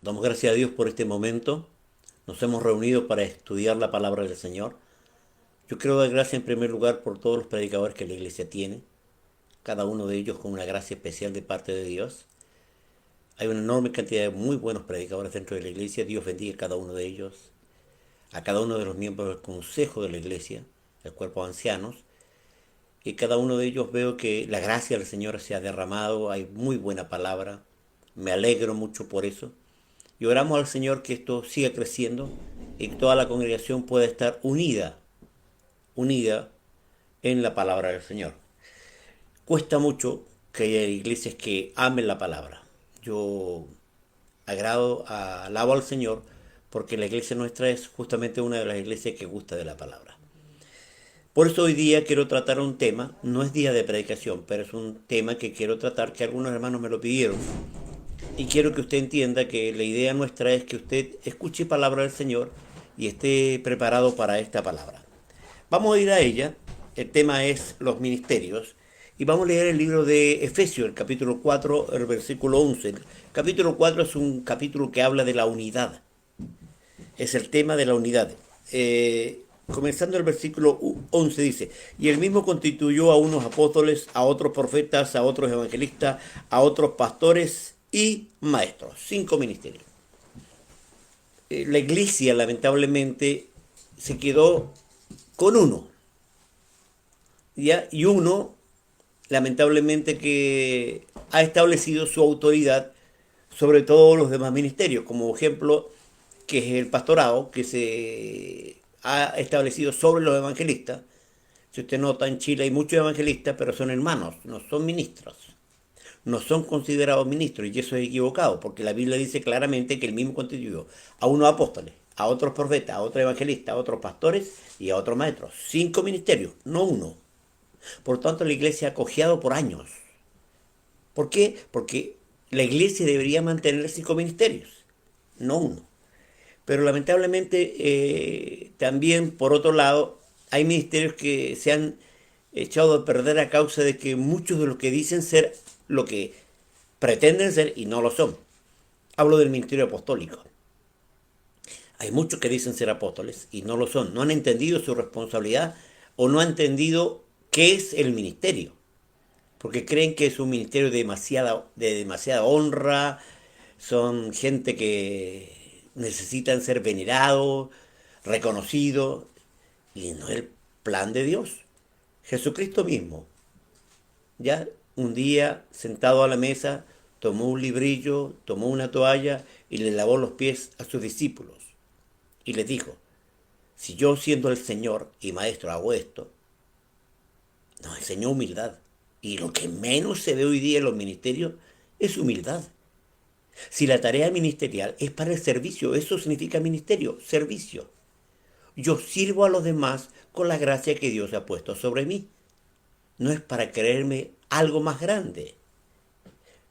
Damos gracias a Dios por este momento. Nos hemos reunido para estudiar la palabra del Señor. Yo quiero dar gracias en primer lugar por todos los predicadores que la iglesia tiene, cada uno de ellos con una gracia especial de parte de Dios. Hay una enorme cantidad de muy buenos predicadores dentro de la iglesia. Dios bendiga a cada uno de ellos, a cada uno de los miembros del consejo de la iglesia, el cuerpo de ancianos. Y cada uno de ellos veo que la gracia del Señor se ha derramado. Hay muy buena palabra. Me alegro mucho por eso. Y oramos al Señor que esto siga creciendo y que toda la congregación pueda estar unida en la palabra del Señor. Cuesta mucho que haya iglesias que amen la palabra. Yo alabo al Señor porque la iglesia nuestra es justamente una de las iglesias que gusta de la palabra. Por eso hoy día quiero tratar un tema, no es día de predicación, pero es un tema que quiero tratar, que algunos hermanos me lo pidieron. Y quiero que usted entienda que la idea nuestra es que usted escuche palabra del Señor y esté preparado para esta palabra. Vamos a ir a ella. El tema es los ministerios. Y vamos a leer el libro de Efesios, el capítulo 4, el versículo 11. El capítulo 4 es un capítulo que habla de la unidad. Es el tema de la unidad. Comenzando el versículo 11 dice, y él mismo constituyó a unos apóstoles, a otros profetas, a otros evangelistas, a otros pastores y maestros. 5 ministerios. La iglesia lamentablemente se quedó con uno, ¿ya? Y uno lamentablemente que ha establecido su autoridad sobre todos los demás ministerios, como ejemplo que es el pastorado, que se ha establecido sobre los evangelistas. Si usted nota, en Chile hay muchos evangelistas, pero son hermanos, no son ministros. No son considerados ministros, y eso es equivocado, porque la Biblia dice claramente que el mismo constituyó a unos apóstoles, a otros profetas, a otros evangelistas, a otros pastores y a otros maestros. 5 ministerios, no uno. Por tanto, la iglesia ha cojeado por años. ¿Por qué? Porque la iglesia debería mantener 5 ministerios, no uno. Pero lamentablemente también, por otro lado, hay ministerios que se han echado a perder a causa de que muchos de los que dicen ser lo que pretenden ser y no lo son. Hablo del ministerio apostólico. Hay muchos que dicen ser apóstoles y no lo son. No han entendido su responsabilidad o no han entendido qué es el ministerio. Porque creen que es un ministerio de demasiada honra, son gente que necesitan ser venerados, reconocidos, y no es el plan de Dios. Jesucristo mismo, ya un día sentado a la mesa, tomó un librillo, tomó una toalla y le lavó los pies a sus discípulos. Y les dijo, si yo siendo el Señor y Maestro hago esto, nos enseñó humildad. Y lo que menos se ve hoy día en los ministerios es humildad. Si la tarea ministerial es para el servicio, eso significa ministerio, servicio. Yo sirvo a los demás con la gracia que Dios ha puesto sobre mí. No es para creerme algo más grande.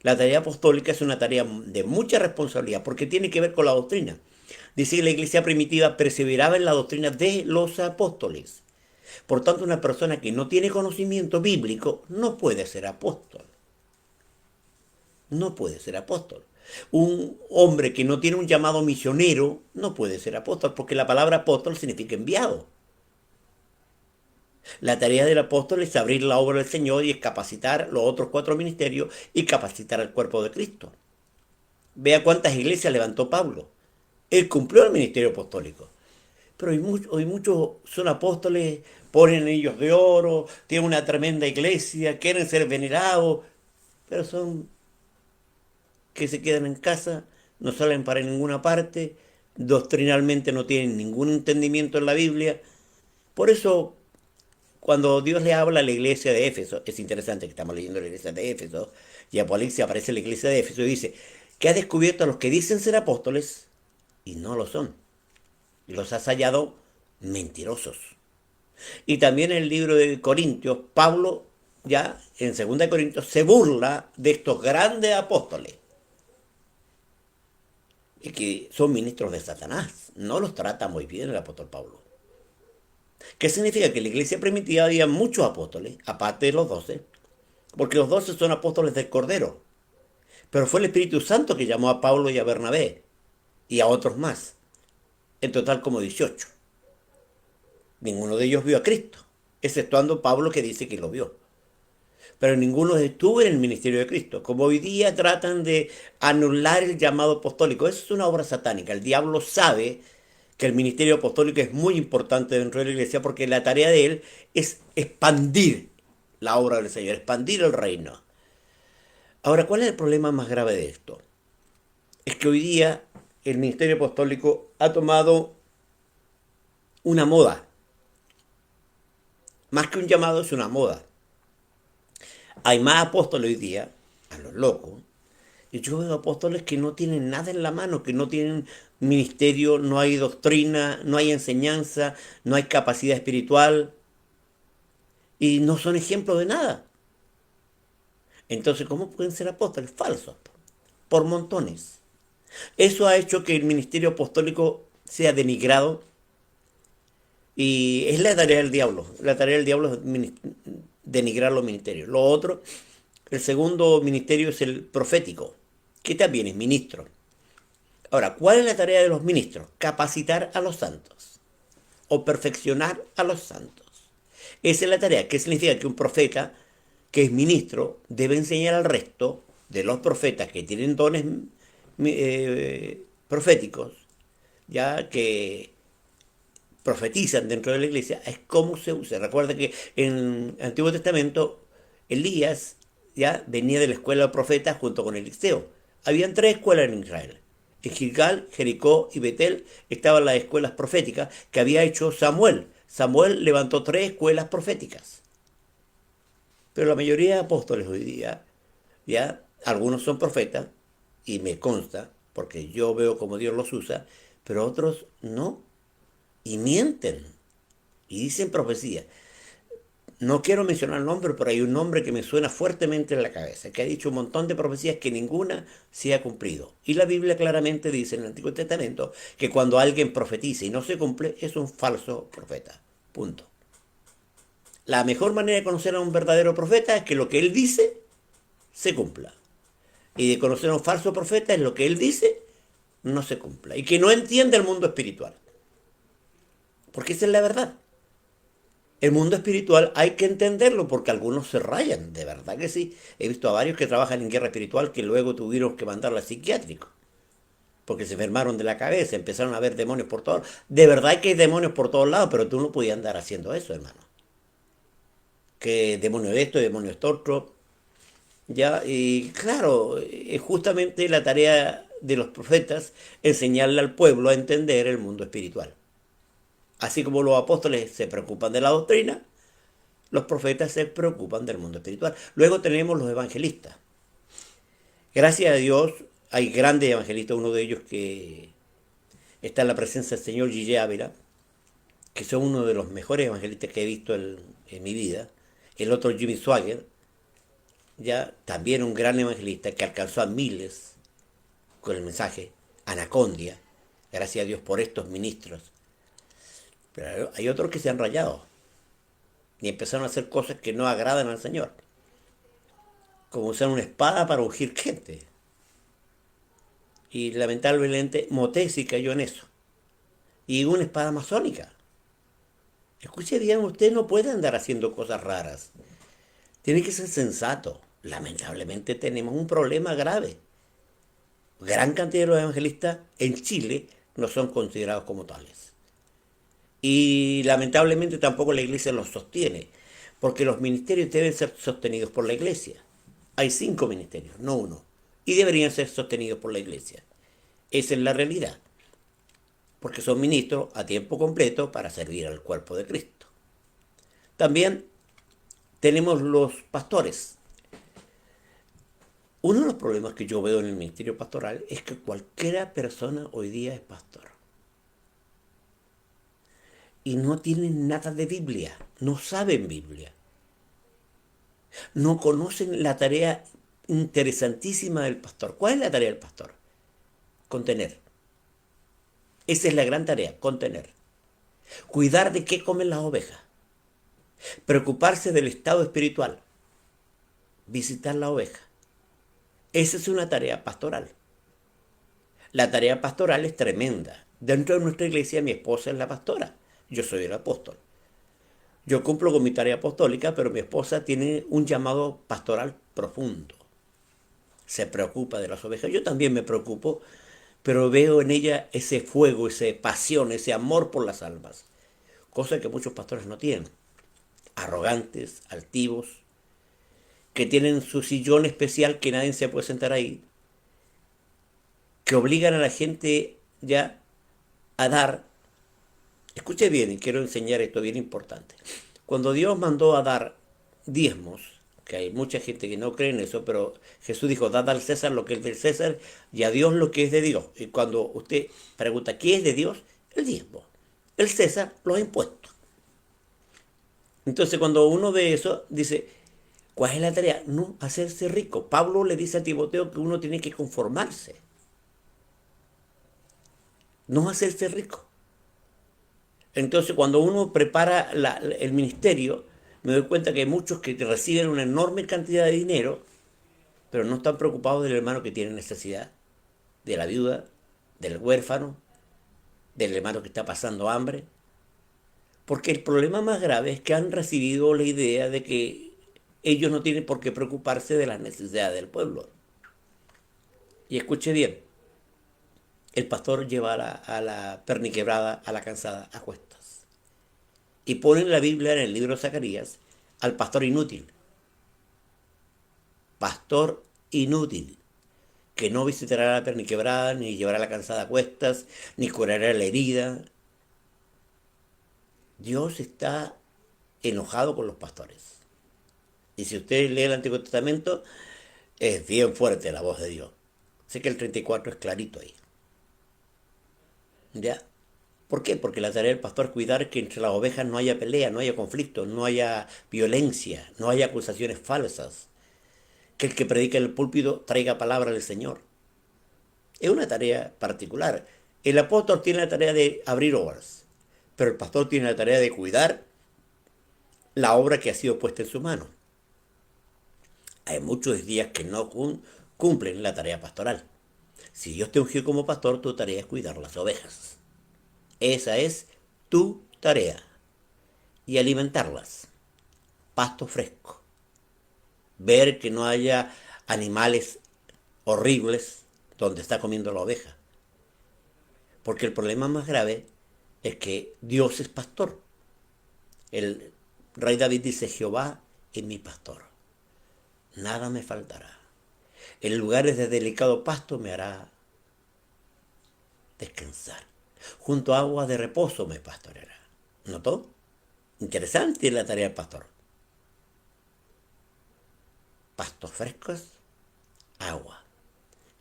La tarea apostólica es una tarea de mucha responsabilidad porque tiene que ver con la doctrina. Dice que la iglesia primitiva perseveraba en la doctrina de los apóstoles. Por tanto, una persona que no tiene conocimiento bíblico no puede ser apóstol. No puede ser apóstol. Un hombre que no tiene un llamado misionero no puede ser apóstol porque la palabra apóstol significa enviado. La tarea del apóstol es abrir la obra del Señor y es capacitar los otros 4 ministerios y capacitar al cuerpo de Cristo. Vea cuántas iglesias levantó Pablo. Él cumplió el ministerio apostólico. Pero hoy muchos son apóstoles, ponen anillos de oro, tienen una tremenda iglesia, quieren ser venerados, pero son que se quedan en casa, no salen para ninguna parte, doctrinalmente no tienen ningún entendimiento en la Biblia. Por eso, cuando Dios le habla a la iglesia de Éfeso, es interesante que estamos leyendo la iglesia de Éfeso, y Apocalipsis aparece la iglesia de Éfeso y dice que ha descubierto a los que dicen ser apóstoles y no lo son. Y los has hallado mentirosos. Y también en el libro de Corintios, Pablo, ya en 2 Corintios, se burla de estos grandes apóstoles y que son ministros de Satanás. No los trata muy bien el apóstol Pablo. ¿Qué significa? Que en la iglesia primitiva había muchos apóstoles, aparte de los 12, porque los 12 son apóstoles del Cordero. Pero fue el Espíritu Santo que llamó a Pablo y a Bernabé. y a otros más, en total como 18. Ninguno de ellos vio a Cristo, exceptuando Pablo que dice que lo vio. Pero ninguno estuvo en el ministerio de Cristo. Como hoy día tratan de anular el llamado apostólico, eso es una obra satánica. El diablo sabe que el ministerio apostólico es muy importante dentro de la iglesia porque la tarea de él es expandir la obra del Señor, expandir el reino. Ahora, ¿cuál es el problema más grave de esto? Es que hoy día el ministerio apostólico ha tomado una moda. Más que un llamado, es una moda. Hay más apóstoles hoy día, a los locos, y yo veo apóstoles que no tienen nada en la mano, que no tienen ministerio, no hay doctrina, no hay enseñanza, no hay capacidad espiritual, y no son ejemplos de nada. Entonces, ¿cómo pueden ser apóstoles? Falsos, por montones. Eso ha hecho que el ministerio apostólico sea denigrado y es la tarea del diablo. La tarea del diablo es denigrar los ministerios. Lo otro, el segundo ministerio es el profético, que también es ministro. Ahora, ¿cuál es la tarea de los ministros? Capacitar a los santos o perfeccionar a los santos. Esa es la tarea. ¿Qué significa? Que un profeta que es ministro debe enseñar al resto de los profetas que tienen dones proféticos, ya que profetizan dentro de la iglesia, es cómo se usa. Recuerda que en el Antiguo Testamento Elías ya venía de la escuela de profetas junto con Eliseo. Habían tres escuelas en Israel. En Gilgal, Jericó y Betel estaban las escuelas proféticas que había hecho Samuel. Samuel levantó tres escuelas proféticas. Pero la mayoría de apóstoles hoy día, ya algunos son profetas, y me consta, porque yo veo cómo Dios los usa, pero otros no, y mienten, y dicen profecía. No quiero mencionar el nombre, pero hay un nombre que me suena fuertemente en la cabeza, que ha dicho un montón de profecías que ninguna se ha cumplido. Y la Biblia claramente dice en el Antiguo Testamento que cuando alguien profetiza y no se cumple, es un falso profeta. Punto. La mejor manera de conocer a un verdadero profeta es que lo que él dice se cumpla. Y de conocer a un falso profeta es lo que él dice no se cumpla. Y que no entiende el mundo espiritual. Porque esa es la verdad. El mundo espiritual hay que entenderlo porque algunos se rayan, de verdad que sí. He visto a varios que trabajan en guerra espiritual que luego tuvieron que mandarla al psiquiátrico. Porque se enfermaron de la cabeza, empezaron a ver demonios por todos lados. De verdad que hay demonios por todos lados, pero tú no podías andar haciendo eso, hermano. Que demonio de esto, demonio de esto otro. Ya, y claro, es justamente la tarea de los profetas enseñarle al pueblo a entender el mundo espiritual. Así como los apóstoles se preocupan de la doctrina, los profetas se preocupan del mundo espiritual. Luego tenemos los evangelistas. Gracias a Dios hay grandes evangelistas, uno de ellos que está en la presencia del Señor Gigi Ávila, que son uno de los mejores evangelistas que he visto en mi vida. El otro Jimmy Swagger, ya también un gran evangelista que alcanzó a miles con el mensaje. Anacondia, gracias a Dios por estos ministros. Pero hay otros que se han rayado y empezaron a hacer cosas que no agradan al Señor, como usar una espada para ungir gente. Y lamentablemente Motesi cayó en eso. Y una espada masónica. Escuche bien, usted no puede andar haciendo cosas raras. Tiene que ser sensato. Lamentablemente tenemos un problema grave. Gran cantidad de los evangelistas en Chile no son considerados como tales. Y lamentablemente tampoco la iglesia los sostiene, porque los ministerios deben ser sostenidos por la iglesia. Hay 5 ministerios, no uno, y deberían ser sostenidos por la iglesia. Esa es la realidad, porque son ministros a tiempo completo para servir al cuerpo de Cristo. También tenemos los pastores. Uno de los problemas que yo veo en el ministerio pastoral es que cualquiera persona hoy día es pastor. Y no tienen nada de Biblia, no saben Biblia. No conocen la tarea interesantísima del pastor. ¿Cuál es la tarea del pastor? Contener. Esa es la gran tarea, contener. Cuidar de qué comen las ovejas. Preocuparse del estado espiritual. Visitar la oveja. Esa es una tarea pastoral. La tarea pastoral es tremenda. Dentro de nuestra iglesia mi esposa es la pastora, yo soy el apóstol. Yo cumplo con mi tarea apostólica, pero mi esposa tiene un llamado pastoral profundo. Se preocupa de las ovejas. Yo también me preocupo, pero veo en ella ese fuego, esa pasión, ese amor por las almas, cosa que muchos pastores no tienen. Arrogantes, altivos, que tienen su sillón especial que nadie se puede sentar ahí, que obligan a la gente ya a dar. Escuche bien, y quiero enseñar esto bien importante. Cuando Dios mandó a dar diezmos, que hay mucha gente que no cree en eso, pero Jesús dijo, dad al César lo que es del César y a Dios lo que es de Dios. Y cuando usted pregunta, ¿qué es de Dios? El diezmo. El César, los impuestos. Entonces cuando uno ve eso, dice, ¿cuál es la tarea? No, hacerse rico. Pablo le dice a Timoteo que uno tiene que conformarse, no hacerse rico. Entonces, cuando uno prepara el ministerio, me doy cuenta que hay muchos que reciben una enorme cantidad de dinero, pero no están preocupados del hermano que tiene necesidad, de la viuda, del huérfano, del hermano que está pasando hambre. Porque el problema más grave es que han recibido la idea de que ellos no tienen por qué preocuparse de las necesidades del pueblo. Y escuche bien, el pastor lleva a la perniquebrada, a la cansada, a cuestas. Y pone en la Biblia, en el libro de Zacarías, al pastor inútil. Pastor inútil, que no visitará a la perniquebrada, ni llevará a la cansada a cuestas, ni curará la herida. Dios está enojado con los pastores. Y si usted lee el Antiguo Testamento, es bien fuerte la voz de Dios. Sé que el 34 es clarito ahí. ¿Ya? ¿Por qué? Porque la tarea del pastor es cuidar que entre las ovejas no haya pelea, no haya conflicto, no haya violencia, no haya acusaciones falsas. Que el que predica en el púlpito traiga palabra del Señor. Es una tarea particular. El apóstol tiene la tarea de abrir obras, pero el pastor tiene la tarea de cuidar la obra que ha sido puesta en su mano. Hay muchos días que no cumplen la tarea pastoral. Si Dios te ungió como pastor, tu tarea es cuidar las ovejas. Esa es tu tarea. Y alimentarlas. Pasto fresco. Ver que no haya animales horribles donde está comiendo la oveja. Porque el problema más grave es que Dios es pastor. El rey David dice, Jehová es mi pastor. Nada me faltará. En lugares de delicado pasto me hará descansar. Junto a aguas de reposo me pastoreará. ¿Notó? Interesante la tarea del pastor. Pastos frescos, agua.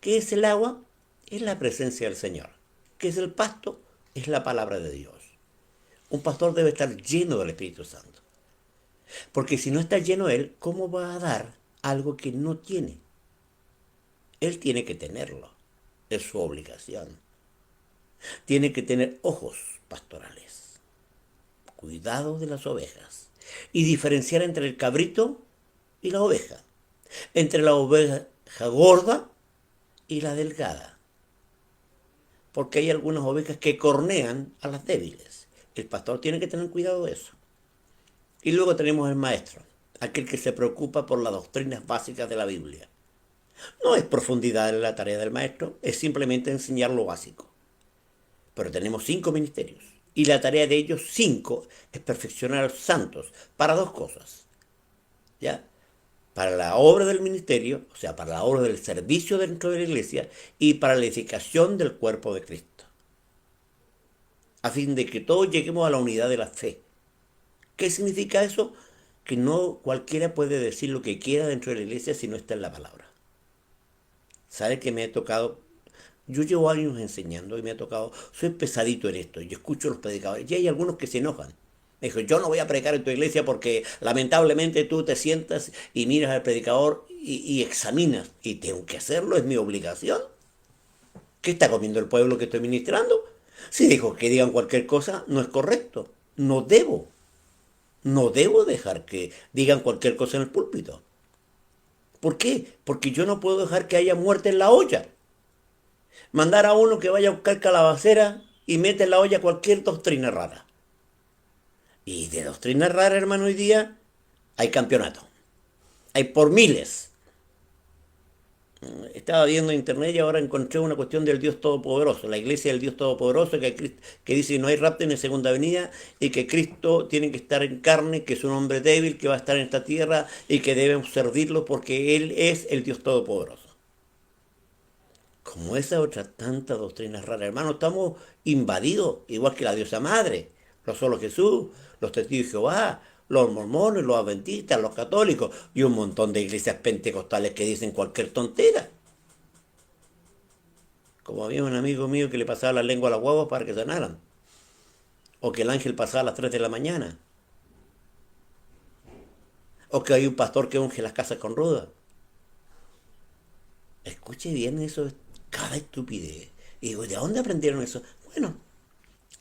¿Qué es el agua? Es la presencia del Señor. ¿Qué es el pasto? Es la palabra de Dios. Un pastor debe estar lleno del Espíritu Santo. Porque si no está lleno él, ¿cómo va a dar algo que no tiene? Él tiene que tenerlo. Es su obligación. Tiene que tener ojos pastorales. Cuidado de las ovejas. Y diferenciar entre el cabrito y la oveja. Entre la oveja gorda y la delgada. Porque hay algunas ovejas que cornean a las débiles. El pastor tiene que tener cuidado de eso. Y luego tenemos el maestro, aquel que se preocupa por las doctrinas básicas de la Biblia. No es profundidad en la tarea del maestro, es simplemente enseñar lo básico. Pero tenemos 5 ministerios. Y la tarea de ellos 5 es perfeccionar a los santos para 2 cosas. ¿Ya? Para la obra del ministerio, o sea, para la obra del servicio dentro de la iglesia y para la edificación del cuerpo de Cristo. A fin de que todos lleguemos a la unidad de la fe. ¿Qué significa eso? Que no cualquiera puede decir lo que quiera dentro de la iglesia si no está en la palabra. ¿Sabe que me ha tocado? Yo llevo años enseñando y me ha tocado, soy pesadito en esto, yo escucho a los predicadores y hay algunos que se enojan. Me dijo, yo no voy a predicar en tu iglesia porque lamentablemente tú te sientas y miras al predicador y examinas. Y tengo que hacerlo, es mi obligación. ¿Qué está comiendo el pueblo que estoy ministrando? Si dijo que digan cualquier cosa, no es correcto. No debo. No debo dejar que digan cualquier cosa en el púlpito. ¿Por qué? Porque yo no puedo dejar que haya muerte en la olla. Mandar a uno que vaya a buscar calabacera y mete en la olla cualquier doctrina rara. Y de doctrina rara, hermano, hoy día hay campeonato. Hay por miles. Estaba viendo en internet y ahora encontré una cuestión del Dios Todopoderoso, la iglesia del Dios Todopoderoso, que dice que no hay rapto ni segunda venida y que Cristo tiene que estar en carne, que es un hombre débil, que va a estar en esta tierra y que debemos servirlo porque Él es el Dios Todopoderoso. Como esa otra tanta doctrina rara, hermano, estamos invadidos, igual que la diosa madre, los solo Jesús, los testigos de Jehová, los mormones, los adventistas, los católicos y un montón de iglesias pentecostales que dicen cualquier tontera. Como había un amigo mío que le pasaba la lengua a las guaguas para que sanaran. O que el ángel pasaba a las 3 de la mañana. O que hay un pastor que unge las casas con ruda. Escuche bien, eso es cada estupidez. Y digo, ¿de dónde aprendieron eso? Bueno,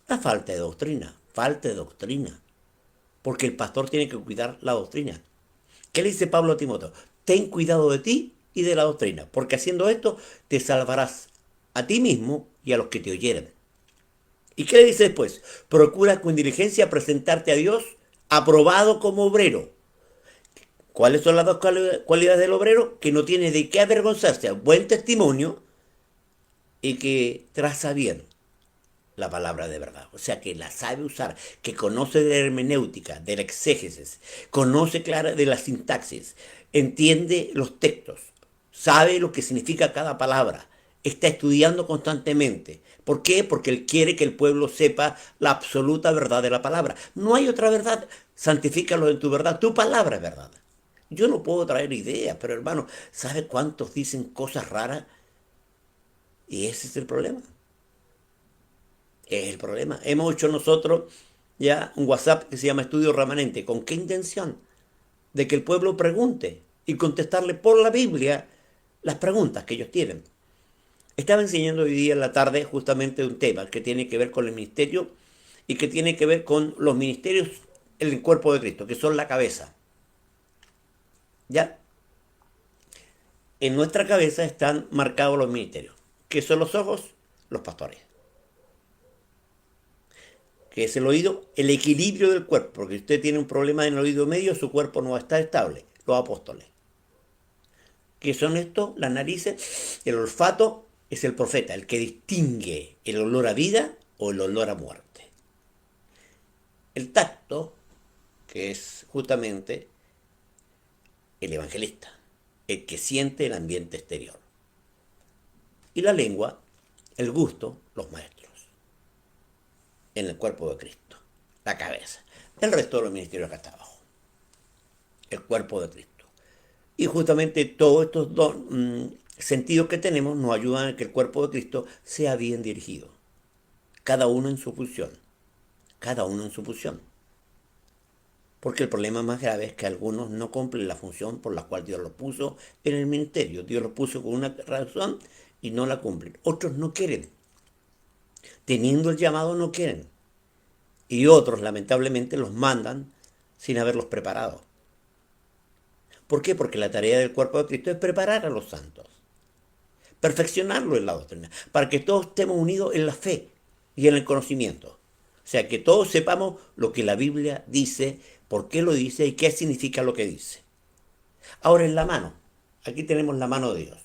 la falta de doctrina. Falta de doctrina. Porque el pastor tiene que cuidar la doctrina. ¿Qué le dice Pablo a Timoteo? Ten cuidado de ti y de la doctrina, porque haciendo esto te salvarás a ti mismo y a los que te oyeren. ¿Y qué le dice después? Procura con diligencia presentarte a Dios aprobado como obrero. ¿Cuáles son las dos cualidades del obrero? Que no tiene de qué avergonzarse, buen testimonio y que traza bien la palabra de verdad. O sea, que la sabe usar, que conoce de la hermenéutica, de la exégesis, conoce clara de la sintaxis, entiende los textos, sabe lo que significa cada palabra, está estudiando constantemente. ¿Por qué? Porque él quiere que el pueblo sepa la absoluta verdad de la palabra. No hay otra verdad. Santifícalo en tu verdad. Tu palabra es verdad. Yo no puedo traer ideas, pero hermano, ¿sabe cuántos dicen cosas raras? Y ese es el problema. Es el problema. Hemos hecho nosotros ya un WhatsApp que se llama Estudio Remanente. ¿Con qué intención? De que el pueblo pregunte y contestarle por la Biblia las preguntas que ellos tienen. Estaba enseñando hoy día en la tarde justamente un tema que tiene que ver con el ministerio y que tiene que ver con los ministerios en el cuerpo de Cristo, que son la cabeza. ¿Ya? En nuestra cabeza están marcados los ministerios. ¿Qué son los ojos? Los pastores. Que es el oído, el equilibrio del cuerpo, porque si usted tiene un problema en el oído medio, su cuerpo no va a estar estable, los apóstoles. ¿Qué son estos? Las narices, el olfato es el profeta, el que distingue el olor a vida o el olor a muerte. El tacto, que es justamente el evangelista, el que siente el ambiente exterior. Y la lengua, el gusto, los maestros, en el cuerpo de Cristo, la cabeza. El resto de los ministerios acá está abajo, el cuerpo de Cristo. Y justamente todos estos dos sentidos que tenemos nos ayudan a que el cuerpo de Cristo sea bien dirigido. Cada uno en su función. Cada uno en su función. Porque el problema más grave es que algunos no cumplen la función por la cual Dios los puso en el ministerio. Dios los puso con una razón y no la cumplen. Otros no quieren. Teniendo el llamado no quieren. Y otros lamentablemente los mandan sin haberlos preparado. ¿Por qué? Porque la tarea del cuerpo de Cristo es preparar a los santos, perfeccionarlo en la doctrina, para que todos estemos unidos en la fe y en el conocimiento. O sea, que todos sepamos lo que la Biblia dice, por qué lo dice y qué significa lo que dice. Ahora en la mano, aquí tenemos la mano de Dios.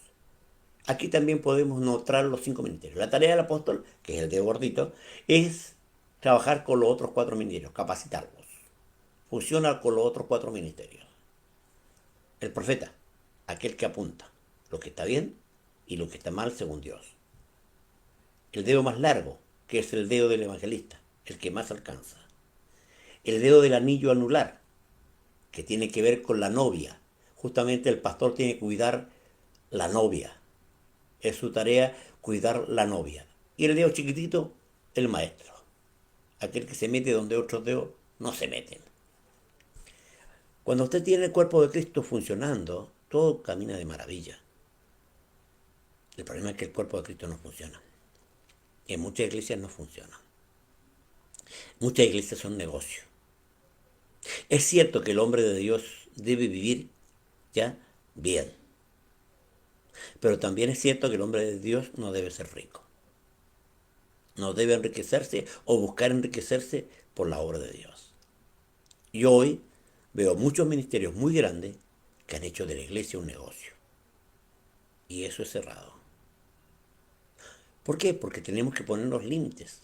Aquí también podemos notar los 5 ministerios. La tarea del apóstol, que es el dedo gordito, es trabajar con los otros 4 ministerios, capacitarlos, funcionar con los otros 4 ministerios. El profeta, aquel que apunta lo que está bien y lo que está mal según Dios. El dedo más largo, que es el dedo del evangelista, el que más alcanza. El dedo del anillo anular, que tiene que ver con la novia. Justamente el pastor tiene que cuidar la novia. Es su tarea cuidar la novia. Y el dedo chiquitito, el maestro. Aquel que se mete donde otros dedos no se meten. Cuando usted tiene el cuerpo de Cristo funcionando, todo camina de maravilla. El problema es que el cuerpo de Cristo no funciona. En muchas iglesias no funciona. Muchas iglesias son negocios. Es cierto que el hombre de Dios debe vivir ya bien, Pero también es cierto que el hombre de Dios no debe ser rico. No debe enriquecerse o buscar enriquecerse por la obra de Dios. Y hoy veo muchos ministerios muy grandes que han hecho de la iglesia un negocio. Y eso es cerrado. ¿Por qué? Porque tenemos que poner los límites.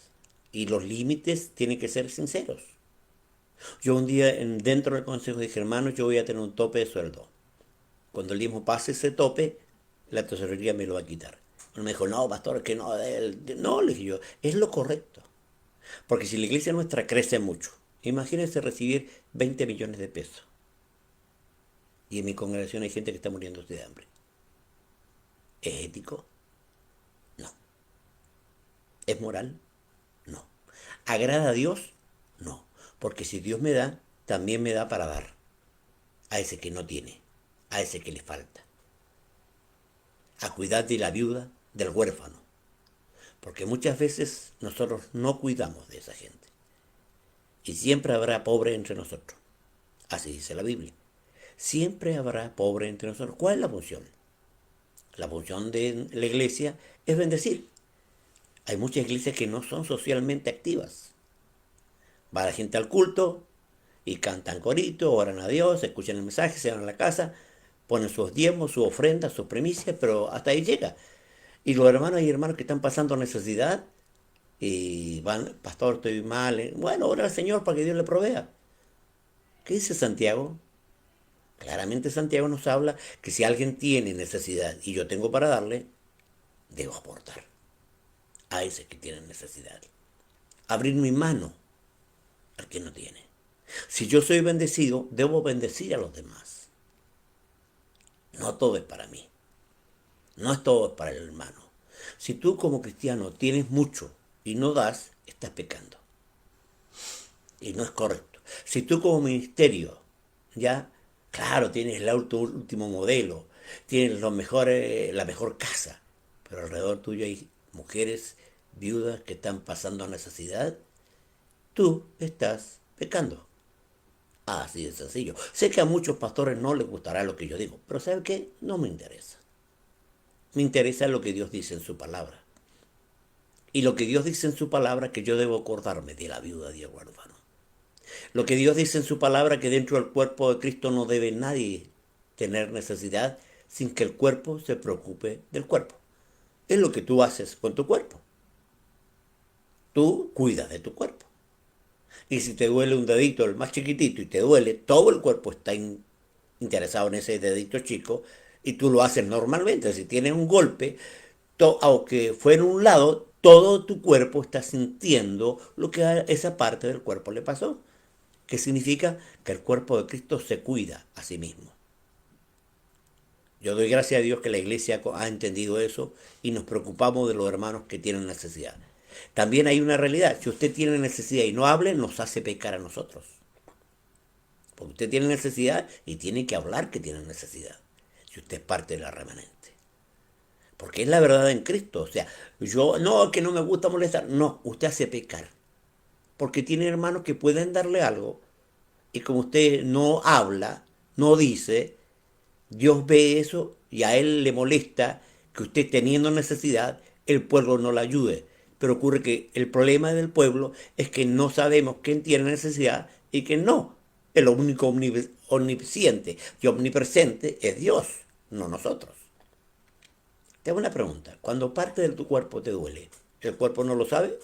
Y los límites tienen que ser sinceros. Yo un día dentro del consejo dije, hermanos, yo voy a tener un tope de sueldo. Cuando el diezmo pase ese tope, la tesorería me lo va a quitar. Uno me dijo, no, pastor, que no. No, le dije yo, es lo correcto. Porque si la iglesia nuestra crece mucho, imagínense recibir 20 millones de pesos. Y en mi congregación hay gente que está muriéndose de hambre. ¿Es ético? No. ¿Es moral? No. ¿Agrada a Dios? No. Porque si Dios me da, también me da para dar. A ese que no tiene, a ese que le falta. A cuidar de la viuda, del huérfano. Porque muchas veces nosotros no cuidamos de esa gente. Y siempre habrá pobre entre nosotros. Así dice la Biblia. Siempre habrá pobre entre nosotros. ¿Cuál es la función? La función de la iglesia es bendecir. Hay muchas iglesias que no son socialmente activas. Va la gente al culto y cantan corito, oran a Dios, escuchan el mensaje, se van a la casa, ponen sus diezmos, sus ofrendas, sus primicias, pero hasta ahí llega. Y los hermanos y hermanos que están pasando necesidad y van, pastor, estoy mal. Bueno, ora al Señor para que Dios le provea. ¿Qué dice Santiago? Claramente Santiago nos habla que si alguien tiene necesidad y yo tengo para darle, debo aportar a ese que tiene necesidad. Abrir mi mano al que no tiene. Si yo soy bendecido, debo bendecir a los demás. No todo es para mí. No es todo es para el hermano. Si tú como cristiano tienes mucho y no das, estás pecando. Y no es correcto. Si tú como ministerio, ya, claro, tienes el último modelo, tienes la mejor casa, pero alrededor tuyo hay mujeres viudas que están pasando necesidad, tú estás pecando. Así de sencillo. Sé que a muchos pastores no les gustará lo que yo digo, pero ¿saben qué? No me interesa. Me interesa lo que Dios dice en su palabra. Y lo que Dios dice en su palabra que yo debo acordarme de la viuda y el huérfano. Lo que Dios dice en su palabra que dentro del cuerpo de Cristo no debe nadie tener necesidad sin que el cuerpo se preocupe del cuerpo. Es lo que tú haces con tu cuerpo. Tú cuidas de tu cuerpo. Y si te duele un dedito, el más chiquitito, y te duele, todo el cuerpo está interesado en ese dedito chico y tú lo haces normalmente. Si tienes un golpe, aunque fuera en un lado, todo tu cuerpo está sintiendo lo que a esa parte del cuerpo le pasó. ¿Qué significa? Que el cuerpo de Cristo se cuida a sí mismo. Yo doy gracias a Dios que la iglesia ha entendido eso y nos preocupamos de los hermanos que tienen necesidad. También hay una realidad. Si usted tiene necesidad y no hable, nos hace pecar a nosotros. Porque usted tiene necesidad y tiene que hablar que tiene necesidad. Si usted es parte de la remanente. Porque es la verdad en Cristo. O sea, yo, no, que no me gusta molestar. No, usted hace pecar. Porque tiene hermanos que pueden darle algo y como usted no habla, no dice, Dios ve eso y a él le molesta que usted teniendo necesidad, el pueblo no le ayude. Pero ocurre que el problema del pueblo es que no sabemos quién tiene necesidad y quién no. El único omnisciente y omnipresente es Dios, no nosotros. Te hago una pregunta. Cuando parte de tu cuerpo te duele, ¿el cuerpo no lo sabe?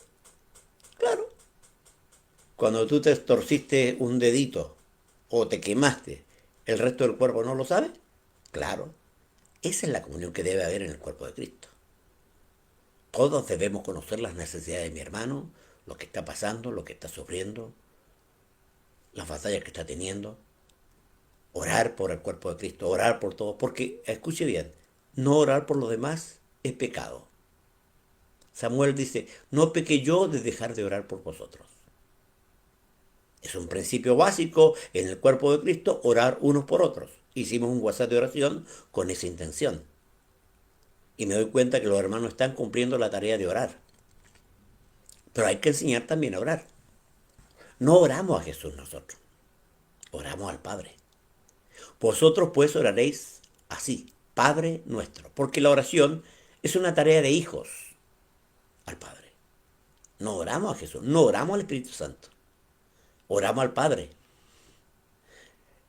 Claro. Cuando tú te torciste un dedito o te quemaste, ¿el resto del cuerpo no lo sabe? Claro. Esa es la comunión que debe haber en el cuerpo de Cristo. Todos debemos conocer las necesidades de mi hermano, lo que está pasando, lo que está sufriendo, las batallas que está teniendo. Orar por el cuerpo de Cristo, orar por todos, porque, escuche bien, no orar por los demás es pecado. Samuel dice, no pequé yo de dejar de orar por vosotros. Es un principio básico en el cuerpo de Cristo, orar unos por otros. Hicimos un WhatsApp de oración con esa intención. Y me doy cuenta que los hermanos están cumpliendo la tarea de orar. Pero hay que enseñar también a orar. No oramos a Jesús nosotros, oramos al Padre. Vosotros pues oraréis así. Padre nuestro. Porque la oración es una tarea de hijos al Padre. No oramos a Jesús, no oramos al Espíritu Santo. Oramos al Padre.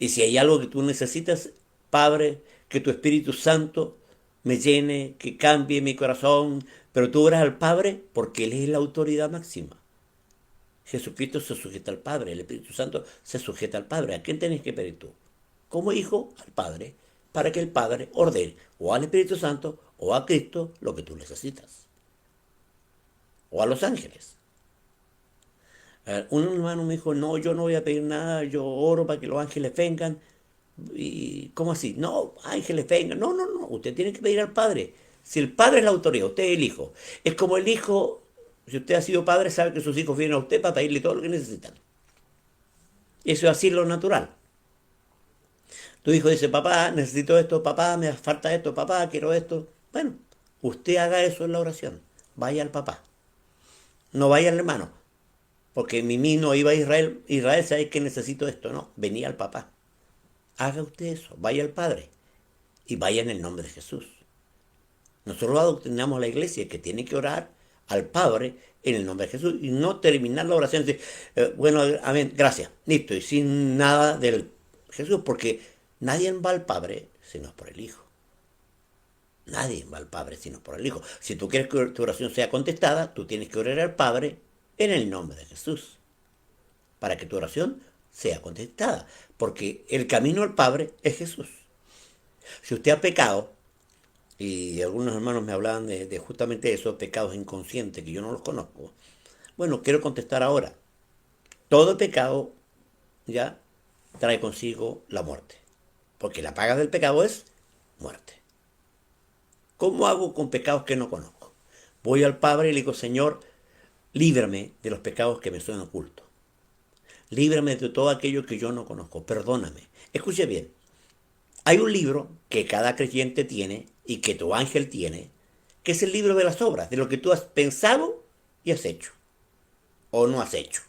Y si hay algo que tú necesitas, Padre, que tu Espíritu Santo me llene, que cambie mi corazón, pero tú oras al Padre porque Él es la autoridad máxima. Jesucristo se sujeta al Padre, el Espíritu Santo se sujeta al Padre. ¿A quién tenés que pedir tú? Como hijo al Padre, para que el Padre ordene o al Espíritu Santo o a Cristo lo que tú necesitas. O a los ángeles. Un hermano me dijo, no, yo no voy a pedir nada, yo oro para que los ángeles vengan. ¿Y cómo así? No, ángeles vengan. No, no, no, usted tiene que pedir al Padre. Si el Padre es la autoridad, usted es el Hijo. Es como el Hijo, si usted ha sido padre, sabe que sus hijos vienen a usted para pedirle todo lo que necesitan. Eso es así lo natural. Tu hijo dice, papá, necesito esto, papá, me falta esto, papá, quiero esto. Bueno, usted haga eso en la oración. Vaya al papá. No vaya al hermano. Porque Mimi no iba a Israel. Israel sabe que necesito esto. No, venía al papá. Haga usted eso. Vaya al Padre. Y vaya en el nombre de Jesús. Nosotros adoctrinamos a la iglesia que tiene que orar al Padre en el nombre de Jesús y no terminar la oración. Bueno, amén, gracias, listo, y sin nada del Jesús, porque nadie va al Padre sino por el Hijo. Nadie va al Padre sino por el Hijo. Si tú quieres que tu oración sea contestada, tú tienes que orar al Padre en el nombre de Jesús, para que tu oración sea contestada, porque el camino al Padre es Jesús. Si usted ha pecado, y algunos hermanos me hablaban de justamente esos pecados inconscientes que yo no los conozco. Bueno, quiero contestar ahora. Todo pecado ya trae consigo la muerte. Porque la paga del pecado es muerte. ¿Cómo hago con pecados que no conozco? Voy al Padre y le digo, Señor, líbrame de los pecados que me son ocultos. Líbrame de todo aquello que yo no conozco. Perdóname. Escuche bien. Hay un libro que cada creyente tiene y que tu ángel tiene, que es el libro de las obras, de lo que tú has pensado y has hecho, o no has hecho.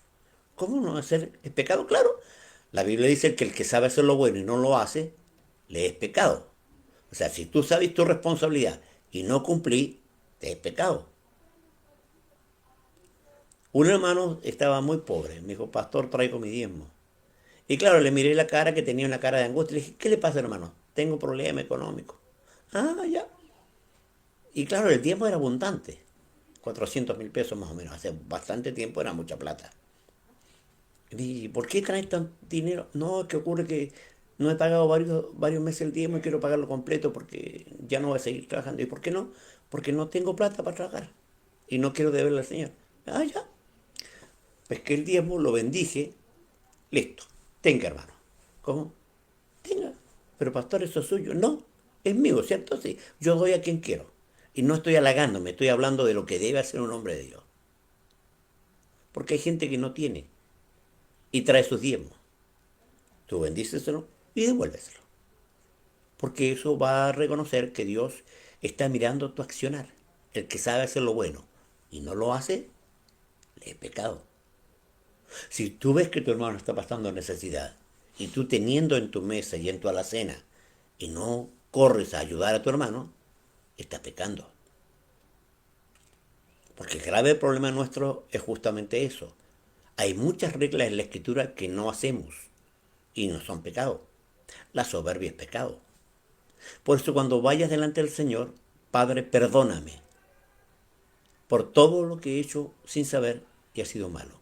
¿Cómo no hacer el pecado? Claro, la Biblia dice que el que sabe hacer lo bueno y no lo hace, le es pecado. O sea, si tú sabes tu responsabilidad y no cumplí, te es pecado. Un hermano estaba muy pobre, me dijo, pastor, traigo mi diezmo. Y claro, le miré la cara, que tenía una cara de angustia, y le dije, ¿qué le pasa, hermano? Tengo problema económico. Ah, ya. Y claro, el diezmo era abundante. 400.000 pesos más o menos. Hace bastante tiempo era mucha plata. Y dije, ¿por qué traes tanto dinero? No, es que ocurre que no he pagado varios meses el diezmo y quiero pagarlo completo porque ya no voy a seguir trabajando. ¿Y por qué no? Porque no tengo plata para trabajar. Y no quiero deberle al Señor. Ah, ya. Pesqué el diezmo, lo bendije. Listo. Tenga, hermano. ¿Cómo? Tenga. Pero pastor, eso es suyo. No, es mío, ¿cierto? Sí. Yo doy a quien quiero. Y no estoy halagándome, estoy hablando de lo que debe hacer un hombre de Dios. Porque hay gente que no tiene y trae sus diezmos. Tú bendíceselo y devuélveselo. Porque eso va a reconocer que Dios está mirando tu accionar. El que sabe hacer lo bueno y no lo hace, le es pecado. Si tú ves que tu hermano está pasando necesidad y tú teniendo en tu mesa y en tu alacena y no corres a ayudar a tu hermano, estás pecando. Porque el grave problema nuestro es justamente eso. Hay muchas reglas en la escritura que no hacemos y no son pecado. La soberbia es pecado. Por eso cuando vayas delante del Señor, Padre, perdóname por todo lo que he hecho sin saber y ha sido malo.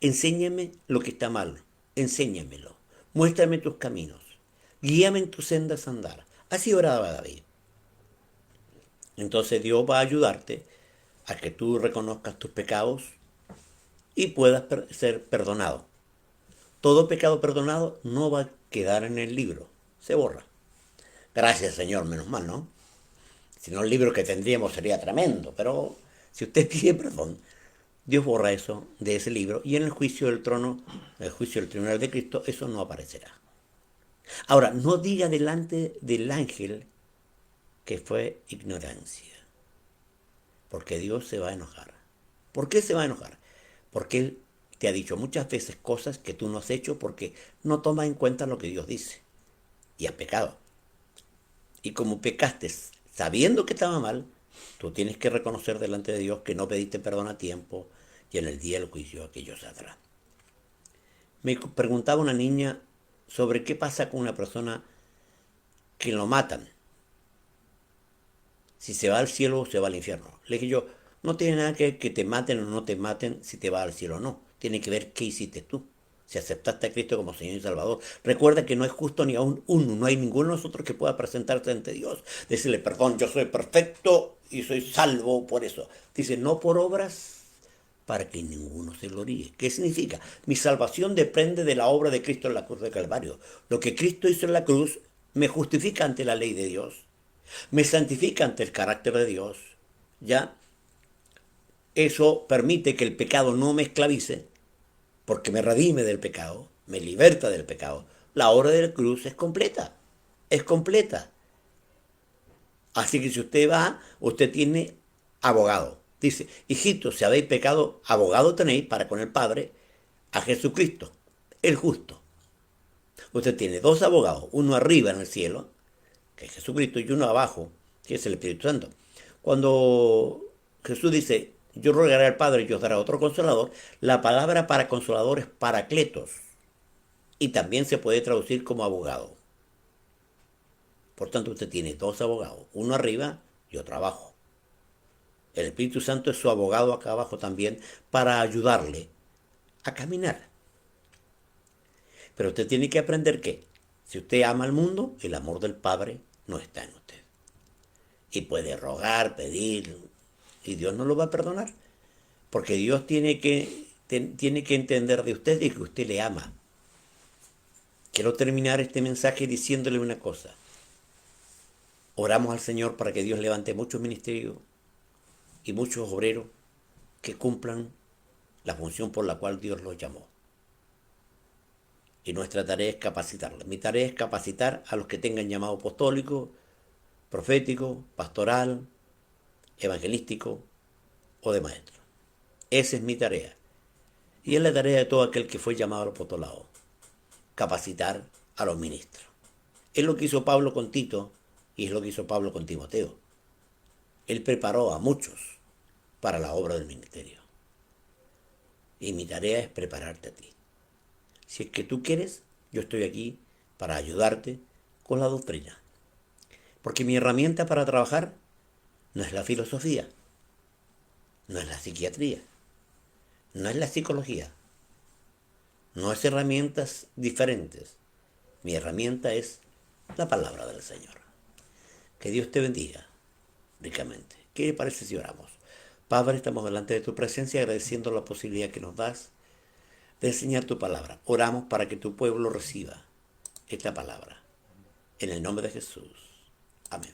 Enséñame lo que está mal, enséñamelo. Muéstrame tus caminos. Guíame en tus sendas a andar. Así oraba David. Entonces Dios va a ayudarte a que tú reconozcas tus pecados y puedas ser perdonado. Todo pecado perdonado no va a quedar en el libro, se borra. Gracias, Señor, menos mal, ¿no? Si no, el libro que tendríamos sería tremendo, pero si usted pide perdón, Dios borra eso de ese libro y en el juicio del trono, el juicio del tribunal de Cristo, eso no aparecerá. Ahora, no diga delante del ángel que fue ignorancia, porque Dios se va a enojar. ¿Por qué se va a enojar? Porque Él te ha dicho muchas veces cosas que tú no has hecho porque no tomas en cuenta lo que Dios dice y has pecado. Y como pecaste sabiendo que estaba mal, tú tienes que reconocer delante de Dios que no pediste perdón a tiempo y en el día del juicio aquello saldrá. Me preguntaba una niña sobre qué pasa con una persona que lo matan. Si se va al cielo o se va al infierno. Le dije yo, no tiene nada que ver que te maten o no te maten si te va al cielo o no. Tiene que ver qué hiciste tú. Si aceptaste a Cristo como Señor y Salvador. Recuerda que no es justo ni aún uno. No hay ninguno de nosotros que pueda presentarse ante Dios. Decirle, perdón, yo soy perfecto y soy salvo por eso. Dice, no por obras para que ninguno se gloríe. ¿Qué significa? Mi salvación depende de la obra de Cristo en la cruz de Calvario. Lo que Cristo hizo en la cruz me justifica ante la ley de Dios, me santifica ante el carácter de Dios, ¿ya? Eso permite que el pecado no me esclavice, porque me redime del pecado, me liberta del pecado. La obra de la cruz es completa, es completa. Así que si usted va, usted tiene abogado. Dice, hijitos, si habéis pecado, abogado tenéis para con el Padre, a Jesucristo, el justo. Usted tiene dos abogados, uno arriba en el cielo, que es Jesucristo, y uno abajo, que es el Espíritu Santo. Cuando Jesús dice, yo rogaré al Padre y os dará otro consolador, la palabra para consolador es paracletos, y también se puede traducir como abogado. Por tanto, usted tiene dos abogados, uno arriba y otro abajo. El Espíritu Santo es su abogado acá abajo también para ayudarle a caminar. Pero usted tiene que aprender que si usted ama al mundo, el amor del Padre no está en usted. Y puede rogar, pedir, y Dios no lo va a perdonar. Porque Dios tiene que entender de usted y que usted le ama. Quiero terminar este mensaje diciéndole una cosa. Oramos al Señor para que Dios levante muchos ministerios y muchos obreros que cumplan la función por la cual Dios los llamó. Y nuestra tarea es capacitarlos. Mi tarea es capacitar a los que tengan llamado apostólico, profético, pastoral, evangelístico o de maestro. Esa es mi tarea. Y es la tarea de todo aquel que fue llamado al apostolado. Capacitar a los ministros. Es lo que hizo Pablo con Tito y es lo que hizo Pablo con Timoteo. Él preparó a muchos para la obra del ministerio. Y mi tarea es prepararte a ti. Si es que tú quieres, yo estoy aquí para ayudarte con la doctrina. Porque mi herramienta para trabajar no es la filosofía, no es la psiquiatría, no es la psicología, no es herramientas diferentes. Mi herramienta es la palabra del Señor. Que Dios te bendiga ricamente. ¿Qué le parece si oramos? Padre, estamos delante de tu presencia agradeciendo la posibilidad que nos das de enseñar tu palabra. Oramos para que tu pueblo reciba esta palabra. En el nombre de Jesús. Amén.